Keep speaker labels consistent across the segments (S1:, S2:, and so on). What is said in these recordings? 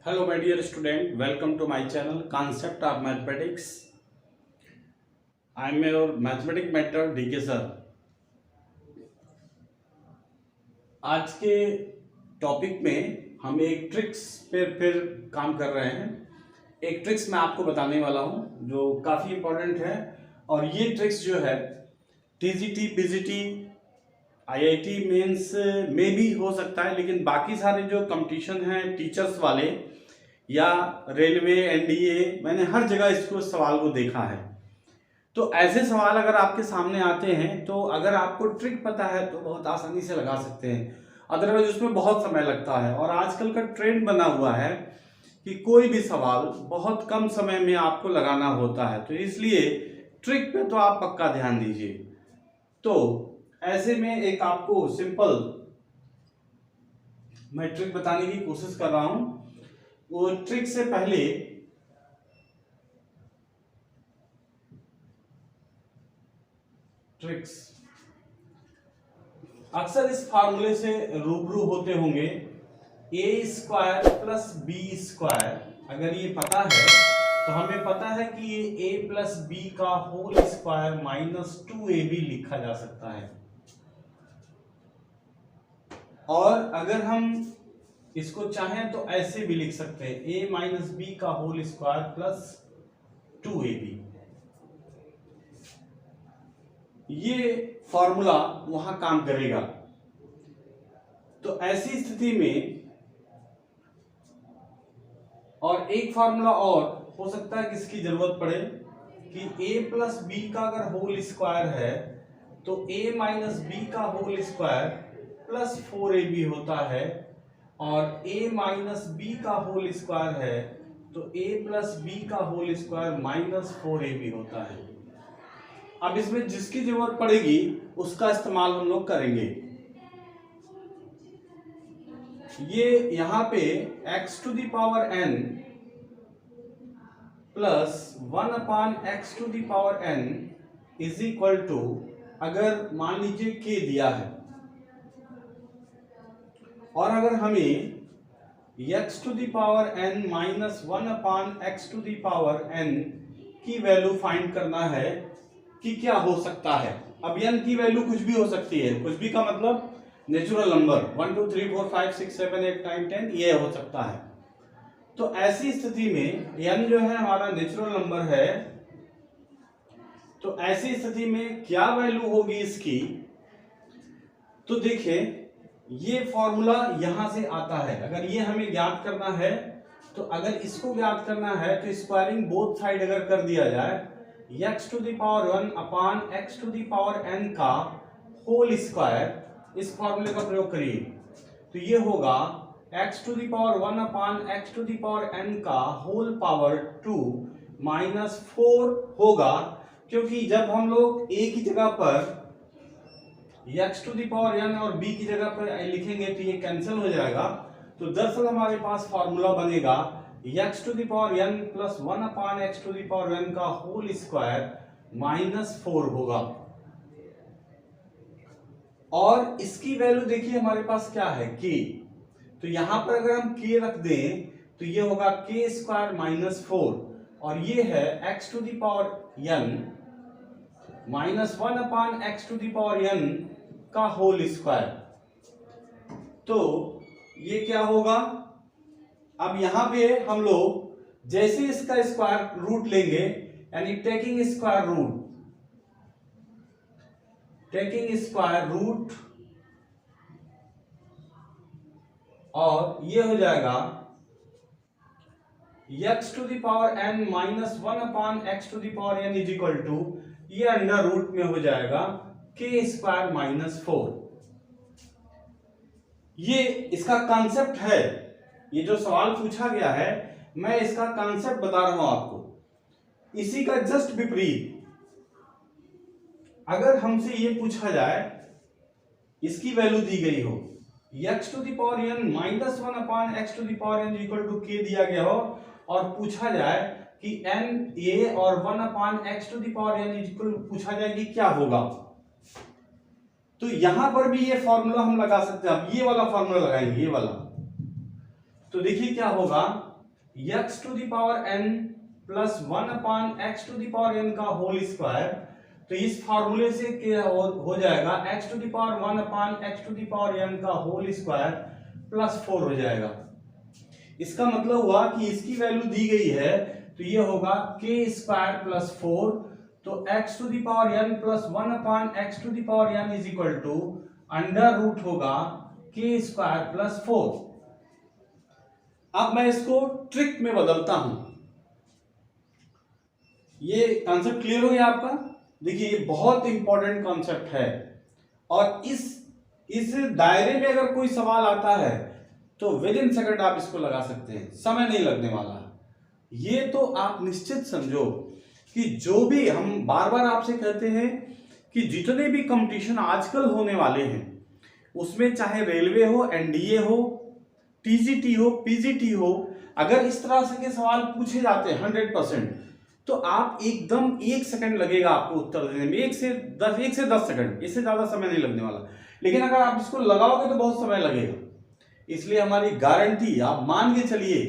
S1: Hello, my dear student. Welcome to my channel Concept of Mathematics. I am your mathematics mentor DK sir. आज के topic में हम एक tricks पे फिर काम कर रहे हैं। एक ट्रिक्स मैं आपको बताने वाला हूं जो काफ़ी इम्पोर्टेंट है, और ये ट्रिक्स जो है टीजीटी, पीजीटी, आईआईटी मेंस में भी हो सकता है, लेकिन बाकी सारे जो कंपटीशन हैं टीचर्स वाले या रेलवे, एनडीए, मैंने हर जगह इसको सवाल को देखा है। तो ऐसे सवाल अगर आपके सामने आते हैं तो अगर आपको ट्रिक पता है तो बहुत आसानी से लगा सकते हैं, अदरवाइज उसमें बहुत समय लगता है। और आजकल का ट्रेंड बना हुआ है कि कोई भी सवाल बहुत कम समय में आपको लगाना होता है, तो इसलिए ट्रिक पे तो आप पक्का ध्यान दीजिए। तो ऐसे में एक आपको सिंपल मैं ट्रिक बताने की कोशिश कर रहा हूं। वो ट्रिक से पहले ट्रिक्स अक्सर इस फार्मूले से रूबरू होते होंगे, ए स्क्वायर प्लस बी स्क्वायर। अगर ये पता है तो हमें पता है कि ये ए प्लस बी का होल स्क्वायर माइनस 2ab लिखा जा सकता है। और अगर हम इसको चाहें तो ऐसे भी लिख सकते हैं, ए माइनस बी का होल स्क्वायर प्लस 2ab। ये फॉर्मूला वहां काम करेगा। तो ऐसी स्थिति में और एक फॉर्मूला और हो सकता है किसकी जरूरत पड़े कि a प्लस बी का अगर होल स्क्वायर है तो a माइनस बी का होल स्क्वायर प्लस 4ab होता है, और a माइनस बी का होल स्क्वायर है तो a प्लस बी का होल स्क्वायर माइनस 4ab होता है। अब इसमें जिसकी जरूरत पड़ेगी उसका इस्तेमाल हम लोग करेंगे। ये यहां पे x to the power n plus 1 upon x to the power n is equal to, अगर मान लीजिए k दिया है और अगर हमें x to the power n minus 1 upon x to the power n की वैल्यू फाइंड करना है कि क्या हो सकता है। अब n की वैल्यू कुछ भी हो सकती है, कुछ भी का मतलब नेचुरल नंबर 1 2 3 4 5 6 7 8 9 10 ये हो सकता है। तो ऐसी स्थिति में n जो है हमारा नेचुरल नंबर है, तो ऐसी स्थिति में क्या वैल्यू होगी इसकी। तो देखिए ये फॉर्मूला यहां से आता है। अगर ये हमें ज्ञात करना है तो अगर इसको ज्ञात करना है तो स्क्वायरिंग बोथ साइड अगर कर दिया जाए, x to the power 1 upon x to the power n का होल स्क्वायर, इस फॉर्मूले का प्रयोग करिए तो ये होगा x to the power 1 upon x to the power n का होल पावर 2 माइनस 4 होगा, क्योंकि जब हम लोग a की जगह पर x to the power n और b की जगह पर लिखेंगे तो ये कैंसिल हो जाएगा। तो दरअसल हमारे पास फॉर्मूला बनेगा x to the power n plus 1 upon x to the power n का होल स्क्वायर माइनस 4 होगा। और इसकी वैल्यू देखिए हमारे पास क्या है k, तो यहां पर अगर हम k रख दें तो ये होगा k स्क्वायर माइनस 4, और ये है x to the power n minus 1 upon x to the power n का होल स्क्वायर। तो ये क्या होगा, अब यहां पे हम लोग जैसे इसका स्क्वायर रूट लेंगे, यानी टेकिंग स्क्वायर रूट, और ये हो जाएगा x to the power n minus 1 upon x to the power n is equal to, ये अंडर रूट में हो जाएगा k स्क्वायर माइनस 4। ये इसका कॉन्सेप्ट है, ये जो सवाल पूछा गया है मैं इसका कॉन्सेप्ट बता रहा हूं आपको। इसी का जस्ट विपरीत अगर हमसे ये पूछा जाए, इसकी वैल्यू दी गई हो x to the power n minus 1 upon x to the power n equal to k दिया गया हो, और पूछा जाए कि n a और 1 upon x to the power n equal पूछा जाए कि क्या होगा, तो यहां पर भी ये फॉर्मूला हम लगा सकते हैं। अब ये वाला फॉर्मूला लगाएंगे, ये वाला, तो देखिए क्या होगा, x to the power n plus 1 upon x to the power n का होल स्क्वायर, तो इस फॉर्मूले से क्या हो जाएगा, x to the power 1 upon x to the power n का होल स्क्वायर प्लस 4 हो जाएगा। इसका मतलब हुआ कि इसकी वैल्यू दी गई है, तो ये होगा k स्क्वायर प्लस 4, तो x to the power n plus 1 upon x to the power n is equal to under root होगा k स्क्वायर प्लस 4। अब मैं इसको ट्रिक में बदलता हूं। ये कॉन्सेप्ट क्लियर हो गया आपका? देखिए ये बहुत इंपॉर्टेंट कॉन्सेप्ट है, और इस दायरे में अगर कोई सवाल आता है तो विद इन सेकंड आप इसको लगा सकते हैं, समय नहीं लगने वाला। ये तो आप निश्चित समझो कि जो भी हम बार बार आपसे कहते हैं कि जितने भी कंपटीशन आजकल होने वाले हैं उसमें चाहे रेलवे हो, एनडीए हो, टीजीटी हो, पीजीटी हो, अगर इस तरह से के सवाल पूछे जाते हैं 100%, तो आप एकदम 1 सेकंड लगेगा आपको उत्तर देने में, 1 से 10 सेकंड, इससे ज्यादा समय नहीं लगने वाला। लेकिन अगर आप इसको लगाओगे तो बहुत समय लगेगा। इसलिए हमारी गारंटी, आप मान के चलिए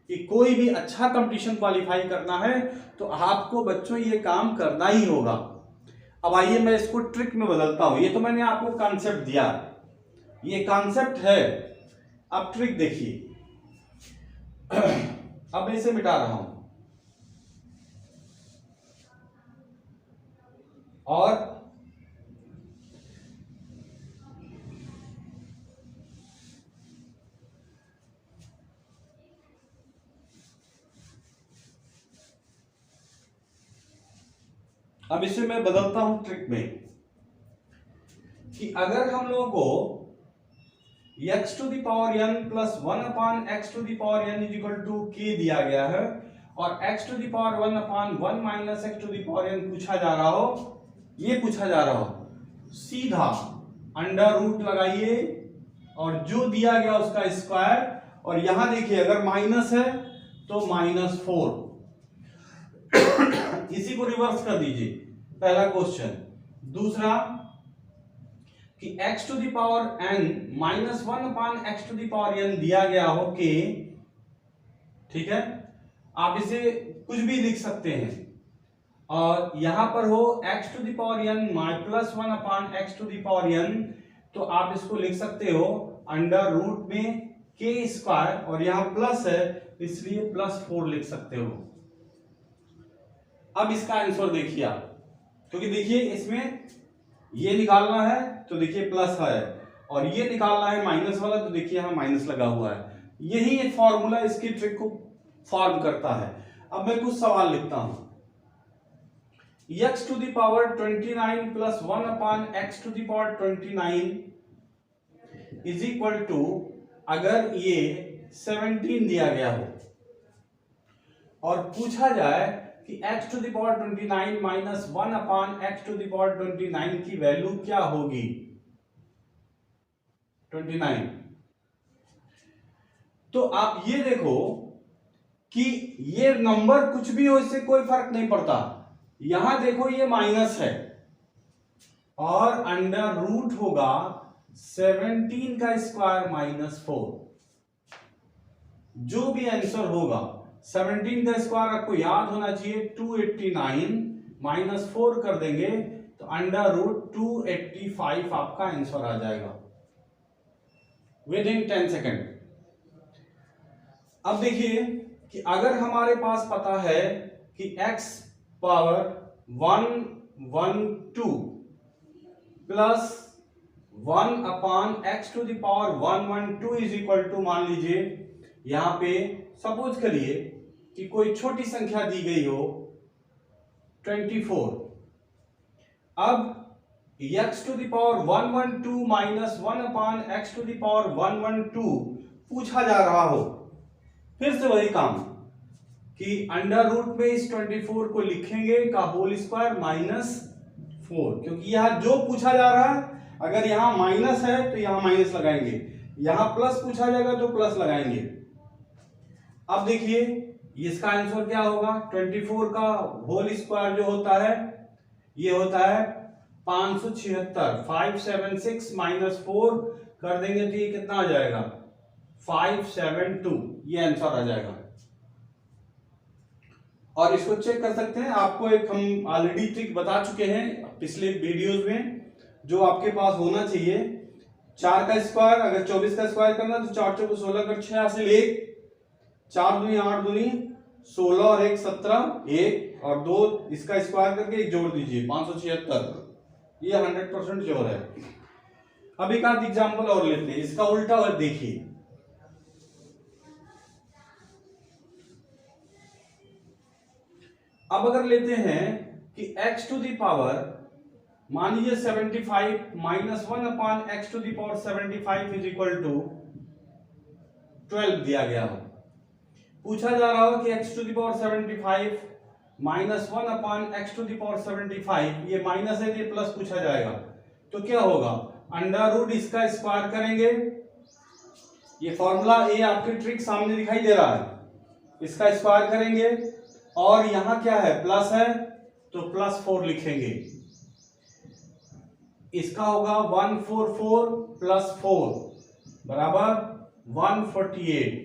S1: कि कोई भी अच्छा कंपटीशन क्वालिफाई करना है तो आपको बच्चों ये काम करना ही होगा। अब आइए मैं इसको ट्रिक में बदलता हूं। ये तो मैंने आपको कॉन्सेप्ट दिया, ये कॉन्सेप्ट है, अब ट्रिक देखिए। अब इसे मिटा रहा हूं और अब इसे मैं बदलता हूं ट्रिक में कि अगर हम लोगों को x to the power n plus 1 upon x to the power n is equal to k दिया गया है, और x to the power 1 upon 1 minus x to the power n पूछा जा रहा हो, ये पूछा जा रहा हो, सीधा अंडर रूट लगाइए और जो दिया गया उसका स्क्वायर, और यहां देखिए अगर माइनस है तो -4, इसी को रिवर्स कर दीजिए, पहला क्वेश्चन। दूसरा कि x to the power n minus 1 upon x to the power n दिया गया हो k, ठीक है, आप इसे कुछ भी लिख सकते हैं, और यहां पर हो x to the power n plus 1 upon x to the power n, तो आप इसको लिख सकते हो अंडर रूट में k स्क्वायर, और यहां प्लस है इसलिए +4 लिख सकते हो। अब इसका आंसर देखिए आप, क्योंकि देखिए इसमें ये निकालना है तो देखिए प्लस है, और ये निकालना है माइनस वाला, तो देखिए यहां माइनस लगा हुआ है। यही एक फॉर्मूला इसकी ट्रिक को फॉर्म करता है। अब मैं कुछ सवाल लिखता हूं। x to the power 29 plus 1 upon x to the power 29 is equal to, अगर ये 17 दिया गया हो और पूछा जाए कि x to the power 29 minus 1 upon x to the power 29 की वैल्यू क्या होगी, 29, तो आप ये देखो कि ये नंबर कुछ भी हो इससे कोई फर्क नहीं पड़ता। यहां देखो ये माइनस है और अंडर रूट होगा 17 का स्क्वायर -4, जो भी आंसर होगा 17 का स्क्वायर आपको याद होना चाहिए 289, -4 कर देंगे तो अंडर रूट 285 आपका आंसर आ जाएगा विद इन 10 सेकेंड। अब देखिए कि अगर हमारे पास पता है कि x power 112 plus 1 upon x to the power 112 is equal to, मान लीजिए यहां पे सपोज करिए कि कोई छोटी संख्या दी गई हो 24, अब x to the power 112 minus 1 upon x to the power 112 पूछा जा रहा हो, फिर से वही काम कि अंडर रूट में इस 24 को लिखेंगे का होल स्क्वायर -4, क्योंकि यहां जो पूछा जा रहा है, अगर यहां माइनस है तो यहां माइनस लगाएंगे, यहां प्लस पूछा जाएगा तो प्लस लगाएंगे। अब देखिए इसका आंसर क्या होगा, 24 का होल स्क्वायर जो होता है ये होता है 576, 576 -4 कर देंगे तो ये कितना आ जाएगा 572, ये आंसर आ जाएगा। और इसको चेक कर सकते हैं। आपको एक हम ऑलरेडी ट्रिक बता चुके हैं पिछले वीडियोस में, जो आपके पास होना चाहिए। 4 का स्क्वायर, अगर 24 का स्क्वायर करना तो 4 चौको 16 कर 6 हासिल 1, 4 दूनी 8 दूनी 16 और 1 17, 1 और 2 इसका स्क्वायर करके 1 जोड़ दीजिए 576। ये 100% जोड़ है। अब एक आध एग्जाम्पल और लेते हैं, इसका उल्टा और देखिए। अब अगर लेते हैं कि x टू दी पावर, मान लीजिए 75 minus 1 upon x to the power 75 is equal to 12 दिया गया हो। पूछा जा रहा हो कि x to the power 75 minus 1 upon x to the power 75, ये माइनस है ये प्लस पूछा जाएगा, तो क्या होगा, अंडर रूट इसका स्क्वायर करेंगे। ये फॉर्मूला ए आपके ट्रिक सामने दिखाई दे रहा है, इसका स्क्वायर करेंगे और यहां क्या है प्लस है तो प्लस 4 लिखेंगे। इसका होगा 144 प्लस 4 बराबर 148।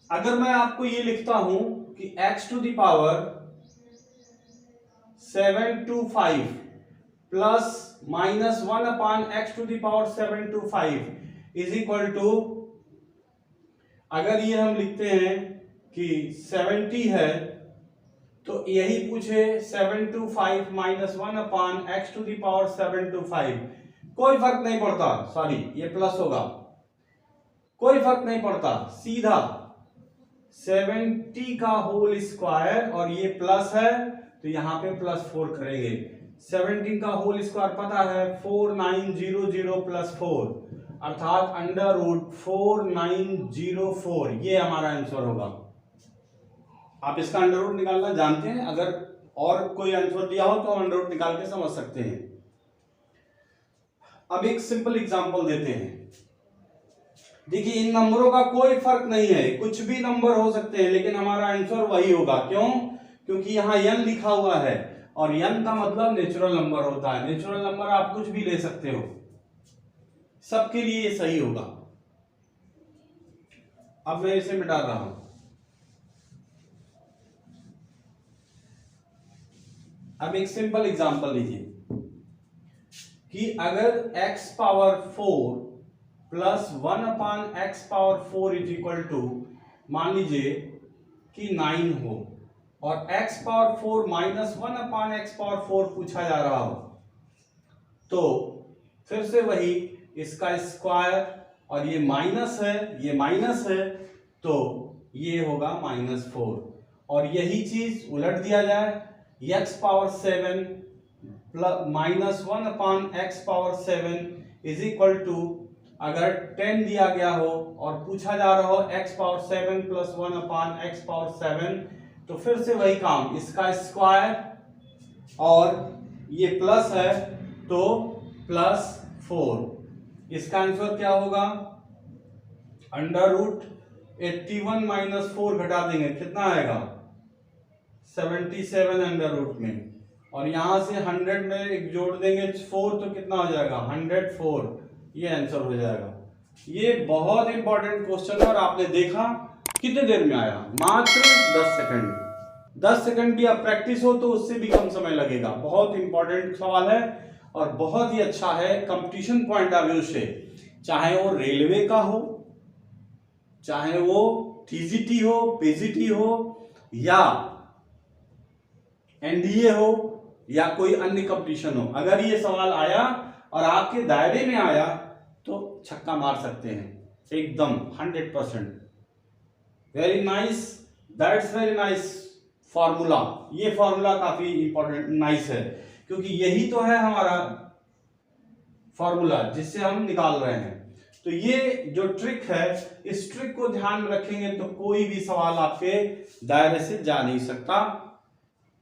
S1: अगर मैं आपको ये लिखता हूं कि x to the power 725 plus minus 1 upon x to the power 725 is equal to, अगर ये हम लिखते हैं कि 70 है तो यही पूछे 725 minus 1 upon x to the power 725, कोई फर्क नहीं पड़ता, सॉरी ये प्लस होगा, कोई फर्क नहीं पड़ता, सीधा 70 का होल स्क्वायर और ये प्लस है तो यहां पे प्लस 4 करेंगे। 17 का होल स्क्वायर पता है 4900 प्लस 4 अर्थात अंडर रूट 4904, ये हमारा आंसर होगा। आप इसका अंडर रूट निकालना जानते हैं, अगर और कोई आंसर दिया हो तो अंडर रूट निकाल के समझ सकते हैं। अब एक सिंपल एग्जांपल देते हैं। देखिए इन नंबरों का कोई फर्क नहीं है, कुछ भी नंबर हो सकते हैं लेकिन हमारा आंसर वही होगा। क्यों? क्योंकि यहां n लिखा हुआ है और n का मतलब नेचुरल नंबर होता है। नेचुरल नंबर आप कुछ भी ले सकते हो, सबके लिए ये सही होगा। अब मैं इसे मिटा रहा हूं। अब एक सिंपल एग्जांपल लीजिए कि अगर x power 4 plus 1 upon x power 4 is equal to, मान लीजिए कि 9 हो और x power 4 minus 1 upon x power 4 पूछा जा रहा हो, तो फिर से वही इसका स्क्वायर और ये माइनस है, ये माइनस है तो ये होगा -4 और यही चीज उलट दिया जाए, x power 7 plus minus 1 upon x power 7 is equal to, अगर 10 दिया गया हो और पूछा जा रहा हो x power 7 plus 1 upon x power 7, तो फिर से वही काम, इसका स्क्वायर और ये प्लस है तो प्लस 4। इसका आंसर क्या होगा, अंडर रूट 81 माइनस 4 घटा देंगे, कितना आएगा 77 अंडर रूट में, और यहां से 100 में एक जोड़ देंगे 4 तो कितना हो जाएगा 104, ये आंसर हो जाएगा। ये बहुत इंपॉर्टेंट क्वेश्चन है और आपने देखा कितने देर में आया, मात्र 10 सेकंड। 10 सेकंड भी आप प्रैक्टिस हो तो उससे भी कम समय लगेगा। बहुत इंपॉर्टेंट सवाल है और बहुत ही अच्छा है कंपटीशन पॉइंट ऑफ व्यू से, चाहे वो रेलवे का हो, चाहे वो टीजीटी हो, पीजीटी हो या एनडीए हो या कोई अन्य कंपटीशन हो, अगर ये सवाल आया और आपके दायरे में आया तो छक्का मार सकते हैं एकदम 100%। Very nice, that's very nice formula. ये फॉर्मूला काफी इंपॉर्टेंट नाइस है क्योंकि यही तो है हमारा फॉर्मूला जिससे हम निकाल रहे हैं। तो ये जो ट्रिक है, इस ट्रिक को ध्यान में रखेंगे तो कोई भी सवाल आपके दायरे से जा नहीं सकता।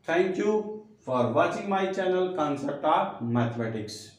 S1: Thank you for watching my channel Concept of Mathematics.